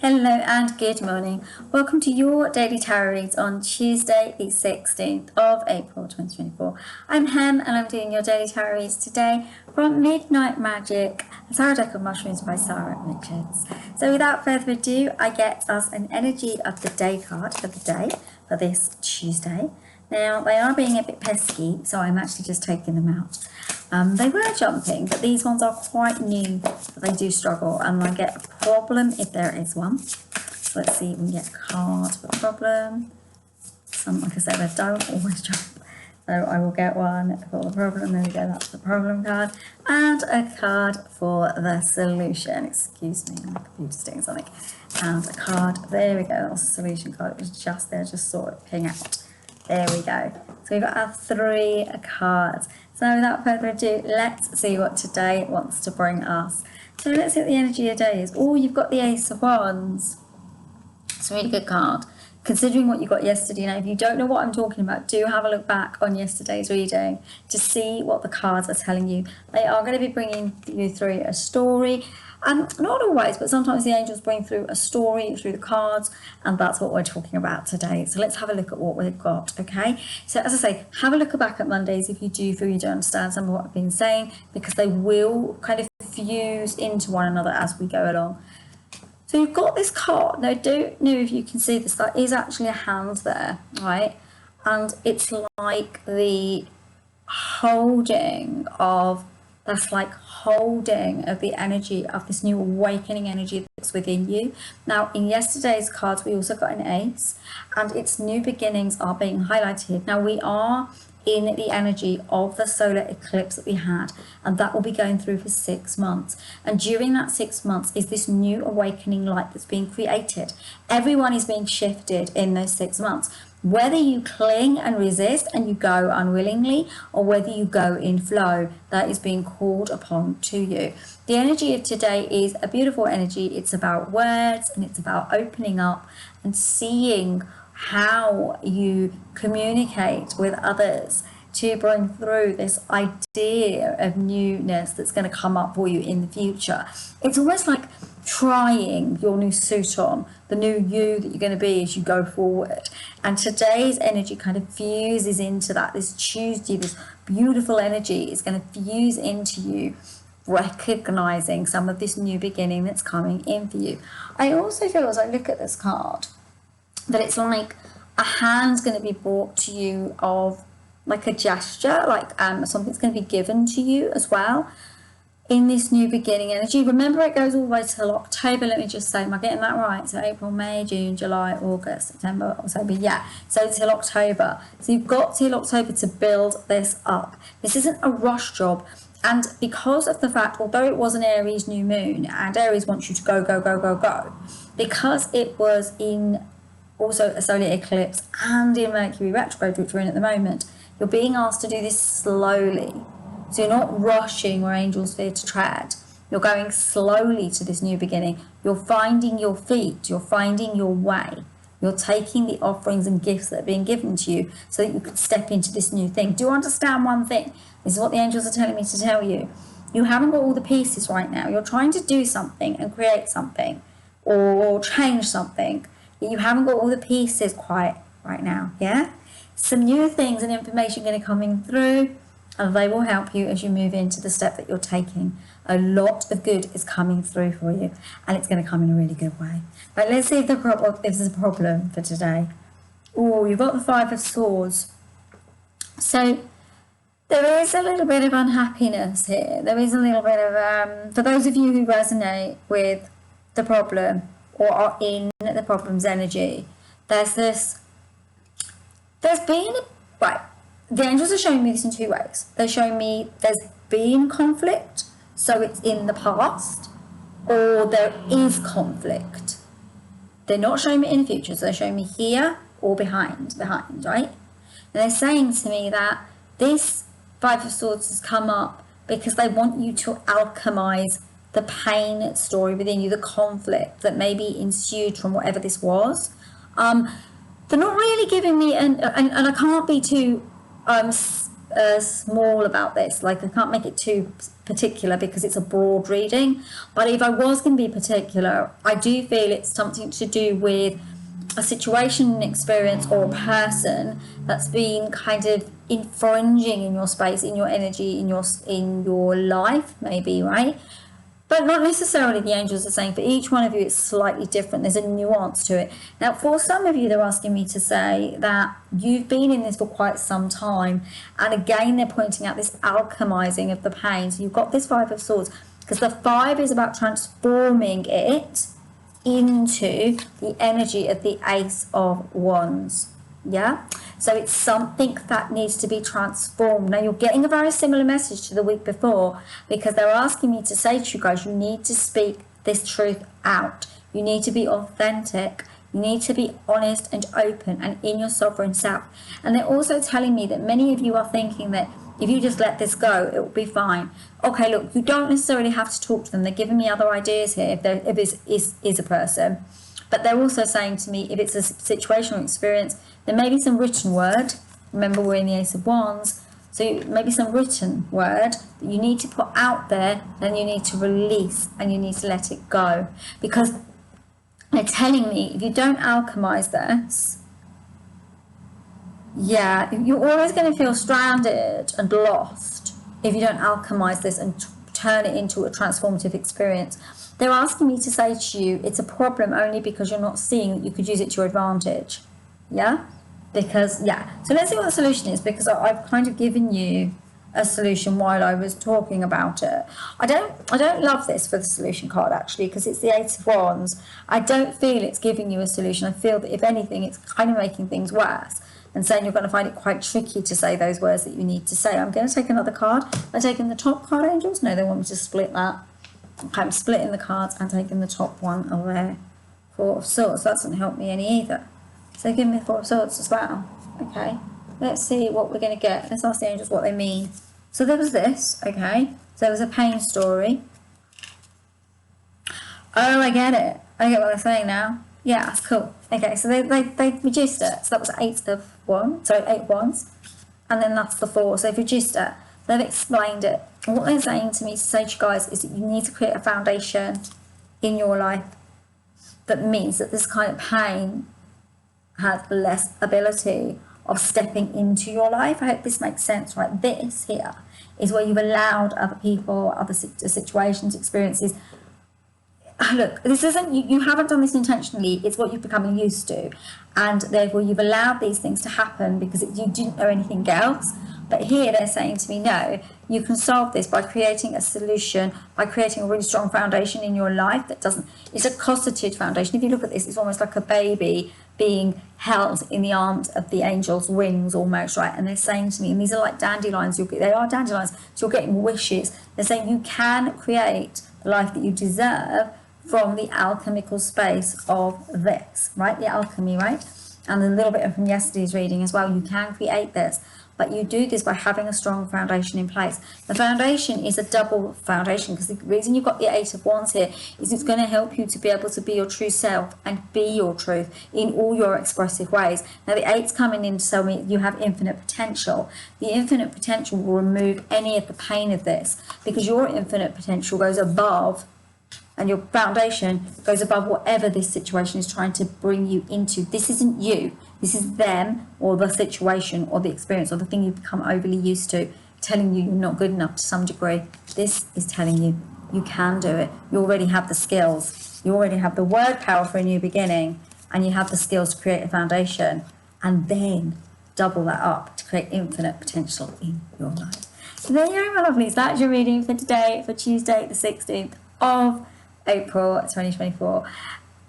Hello and good morning. Welcome to your daily tarot reads on Tuesday, the 16th of April 2024. I'm Hem and I'm doing your daily tarot reads today from Midnight Magic, a tarot deck of mushrooms by Sara. So without further ado, I get us an energy of the day card for the day for this Tuesday. Now, they are being a bit pesky, so I'm actually just taking them out. They were jumping, but these ones are quite new, but they do struggle, and I get a problem if there is one. So let's see if we can get a card for problem. Like I said, they don't always jump. So I will get one for the problem. There we go, that's the problem card. And a card for the solution. Excuse me, my computer's doing something. And a card, there we go, that's the solution card. It was just there, just saw it ping out. There we go. So we've got our 3 cards. So without further ado, let's see what today wants to bring us. So let's see what the energy of the day is. Oh, you've got the Ace of Wands. It's a really good card. Considering what you got yesterday, now if you don't know what I'm talking about, do have a look back on yesterday's reading to see what the cards are telling you. They are going to be bringing you through a story. Not always, but sometimes the angels bring through a story through the cards, and that's what we're talking about today. So let's have a look at what we've got, okay? So as I say, have a look back at Mondays if you do feel you don't understand some of what I've been saying, because they will kind of fuse into one another as we go along. So you've got this card. Now, I don't know if you can see this. There is actually a hand there, right? And it's like the holding of... That's like holding of the energy of this new awakening energy that's within you. Now, in yesterday's cards, we also got an ace, and its new beginnings are being highlighted. Now, we are in the energy of the solar eclipse that we had, and that will be going through for 6 months. And during that 6 months is this new awakening light that's being created. Everyone is being shifted in those 6 months. Whether you cling and resist and you go unwillingly, or whether you go in flow, that is being called upon to you. The energy of today is a beautiful energy. It's about words, and it's about opening up and seeing how you communicate with others to bring through this idea of newness that's going to come up for you in the future. It's almost like trying your new suit on, the new you that you're going to be as you go forward. And today's energy kind of fuses into that. This Tuesday, this beautiful energy is going to fuse into you, recognizing some of this new beginning that's coming in for you. I also feel, as I look at this card, that it's like a hand's going to be brought to you of like a gesture, like something's going to be given to you as well in this new beginning energy. Remember, it goes all the way till October. Let me just say, am I getting that right? So April, May, June, July, August, September, October. Yeah, so till October. So you've got till October to build this up. This isn't a rush job. And because of the fact, although it was an Aries new moon, and Aries wants you to go, go, go, go, go, because it was in also a solar eclipse and in Mercury retrograde, which we're in at the moment, you're being asked to do this slowly. So you're not rushing where angels fear to tread. You're going slowly to this new beginning. You're finding your feet. You're finding your way. You're taking the offerings and gifts that are being given to you so that you can step into this new thing. Do you understand one thing? This is what the angels are telling me to tell you. You haven't got all the pieces right now. You're trying to do something and create something or change something, but you haven't got all the pieces quite right now, yeah? Some new things and information going to coming through, and they will help you as you move into the step that you're taking. A lot of good is coming through for you, and it's going to come in a really good way. But let's see if there's a problem for today. Oh, you've got the 5 of Swords. So there is a little bit of unhappiness here. There is a little bit of, for those of you who resonate with the problem or are in the problem's energy, there's been, right, the angels are showing me this in 2 ways. They're showing me there's been conflict, so it's in the past, or there is conflict. They're not showing me in the future, so they're showing me here or behind, right? And they're saying to me that this 5 of Swords has come up because they want you to alchemize the pain story within you, the conflict that maybe ensued from whatever this was. They're not really giving me, and I can't be too small about this. Like, I can't make it too particular because it's a broad reading. But if I was going to be particular, I do feel it's something to do with a situation, an experience, or a person that's been kind of infringing in your space, in your energy, in your life, maybe, right? But not necessarily the angels are saying. For each one of you, it's slightly different. There's a nuance to it. Now, for some of you, they're asking me to say that you've been in this for quite some time. And again, they're pointing out this alchemizing of the pain. So you've got this Five of Swords, because the Five is about transforming it into the energy of the Ace of Wands. Yeah, so it's something that needs to be transformed. Now, you're getting a very similar message to the week before, because they're asking me to say to you guys, you need to speak this truth out. You need to be authentic. You need to be honest and open and in your sovereign self. And they're also telling me that many of you are thinking that if you just let this go, it will be fine. Okay, look, you don't necessarily have to talk to them. They're giving me other ideas here if this is a person. But they're also saying to me, if it's a situational experience, there may be some written word. Remember, we're in the Ace of Wands. So maybe some written word that you need to put out there, then you need to release and you need to let it go. Because they're telling me, if you don't alchemize this, yeah, you're always going to feel stranded and lost if you don't alchemize this and turn it into a transformative experience. They're asking me to say to you, it's a problem only because you're not seeing that you could use it to your advantage. Yeah? Because, yeah. So let's see what the solution is, because I've kind of given you a solution while I was talking about it. I don't love this for the solution card, actually, because it's the Eight of Wands. I don't feel it's giving you a solution. I feel that, if anything, it's kind of making things worse and saying you're going to find it quite tricky to say those words that you need to say. I'm going to take another card. I'm taking the top card, angels. No, they want me to split that. Okay, I'm splitting the cards and taking the top one away. Four of Swords. That doesn't help me any either. So give me Four of Swords as well. Okay, let's see what we're going to get. Let's ask the angels what they mean. So there was this, okay. So there was a pain story. Oh, I get it. I get what they're saying now. Yeah, that's cool. Okay, so they reduced it. So that was Eight Wands. And then that's the Four. So they've reduced it. They've explained it. And what they're saying to me to say to you guys is that you need to create a foundation in your life that means that this kind of pain has less ability of stepping into your life. I hope this makes sense, right? This here is where you've allowed other people, other situations, experiences. Look, this isn't, you haven't done this intentionally. It's what you've become used to. And therefore you've allowed these things to happen because you didn't know anything else. But here they're saying to me, no, you can solve this by creating a solution, by creating a really strong foundation in your life that doesn't, it's a cosseted foundation. If you look at this, it's almost like a baby being held in the arms of the angel's wings almost, right? And they're saying to me, and these are like dandelions, they are dandelions, so you're getting wishes. They're saying you can create the life that you deserve from the alchemical space of this, right? The alchemy, right? And a little bit from yesterday's reading as well. You can create this, but you do this by having a strong foundation in place. The foundation is a double foundation, because the reason you've got the Eight of Wands here is it's going to help you to be able to be your true self and be your truth in all your expressive ways. Now the Eight's coming in to tell me you have infinite potential. The infinite potential will remove any of the pain of this, because your infinite potential goes above, and your foundation goes above whatever this situation is trying to bring you into. This isn't you. This is them, or the situation, or the experience, or the thing you've become overly used to, telling you you're not good enough to some degree. This is telling you you can do it. You already have the skills. You already have the word power for a new beginning, and you have the skills to create a foundation, and then double that up to create infinite potential in your life. So there you go, my lovelies. That's your reading for today, for Tuesday, the 16th of April 2024.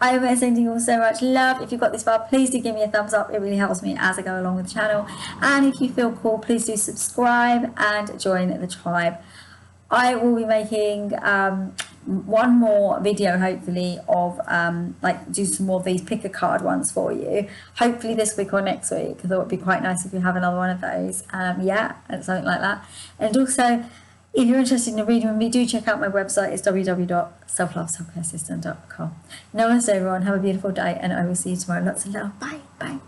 I am sending you all so much love. If you've got this far, please do give me a thumbs up. It really helps me as I go along with the channel. And if you feel cool, please do subscribe and join the tribe. I will be making one more video, hopefully, of like do some more of these pick a card ones for you, hopefully this week or next week. I thought it would be quite nice if you have another one of those. Yeah, and something like that. And also, if you're interested in a reading with me, do check out my website. It's www.selfloveselfcaresystem.com. Namaste, everyone. Have a beautiful day, and I will see you tomorrow. Lots of love. Bye. Bye.